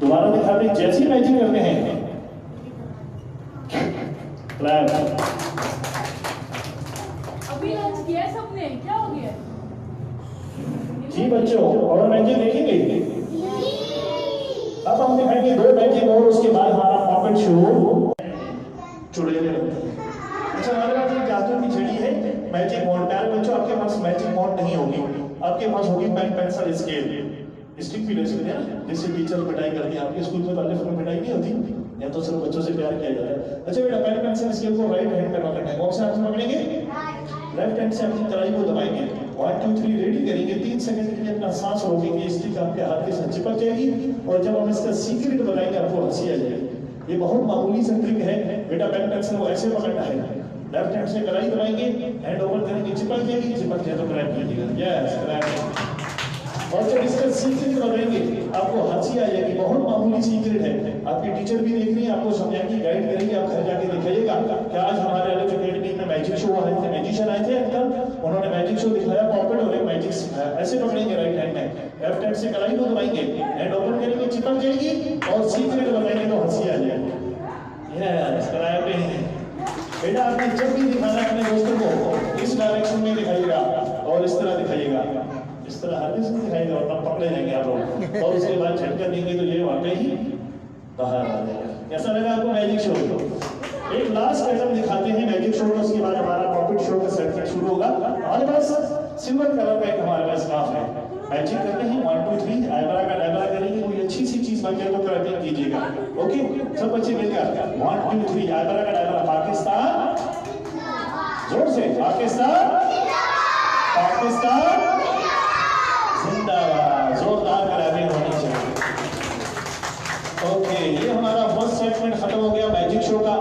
दोबारा दिखाते हैं, जैसी मैजिक करते हैं क्लैप। अभी लंच किया है सबने, क्या हो गया? जी बच्चों, और मैजिक देखेंगे? अब हम दिखाएंगे 2 मैजिक और उसके बाद हमारा पॉकेट शो चुड़ैल। अच्छा, हमारे पास एक जादू की छड़ी है मैजिक मोड। प्यारे बच्चों, आपके पास मैजिक मोड नहीं होगी, आपके पास होगी पेन पेंसिल स्केल। स्टिक भी ले सकते हैं ना, जिससे टीचर पिटाई करती है। आपके स्कूल में पहले में पिटाई नहीं होती, या तो सिर्फ बच्चों से प्यार किया जाता है। अच्छा बेटा, पेन पेंसिल स्केल को राइट हैंड में पकड़ना है। कौन से हाथ में पकड़ेंगे? लेफ्ट हैंड से अपनी कलाई को दबाएंगे। 1 2 3 रेडी करेंगे। 3 सेकंड के लिए अपना सांस रोकेंगे। स्टिक आपके हाथ के साथ चिपक जाएगी, और जब हम इसका सीक्रेट बताएंगे आपको हंसी आ जाएगी। ये बहुत मामूली सा ट्रिक है बेटा। पेन पेंसिल को ऐसे पकड़ना है, लेफ्ट हैंड से कलाई दबाएंगे, हैंड ओवर करेंगे, चिपक जाएगी। चिपक जाए तो क्रैप कीजिएगा। Yes, crap. और जब इसका सीक्रेट बताएंगे आपको हंसी आ जाएगी। बहुत मामूली सीक्रेट है, आपकी टीचर भी देख रही है, आपको समझाएंगी, गाइड करेंगे। आप घर जाके दिखाइएगा कि आज हमारे अलग अकेडमी में मैजिक शो आए थे, मैजिशियन आए थे अंकल, उन्होंने मैजिक शो दिखाया। पॉकेट और एक मैजिक ऐसे पकड़ेंगे राइट हैंड में, लेफ्ट हैंड से कलाई को दबाएंगे, हैंड ओपन करेंगे, चिपक जाएगी, और सीक्रेट बताएंगे तो हंसी आ जाएगी। यस, क्रैपिंग। बेटा आपने जब भी दिखाना है अपने दोस्तों को, इस डायरेक्शन में दिखाइएगा और इस तरह दिखाइएगा। इस तरह हर किसी दिखाएगा और तब पकड़े जाएंगे आप लोग, और उसके बाद झटका देंगे तो ये वाकई ही बाहर आ जाएगा। कैसा लगा आपको मैजिक शो? एक लास्ट आइटम दिखाते हैं मैजिक शो, उसके बाद हमारा पॉकेट शो का सेगमेंट शुरू होगा। हमारे पास सिल्वर कलर का एक हमारे पास काफ है। मैजिक करते हैं 1 2 3, आइब्रा का डायब्रा करेंगे। कोई अच्छी सी चीज बन जाए तो क्रैपिंग कीजिएगा। ओके, सब बच्चे मिलकर 1 2 3, आइब्रा का डायब्रा। पाकिस्तान, जोर से, पाकिस्तान, पाकिस्तान जिंदाबाद। जोरदार क्रैपिंग होनी चाहिए। ओके, ये हमारा फर्स्ट सेगमेंट खत्म हो गया मैजिक शो का।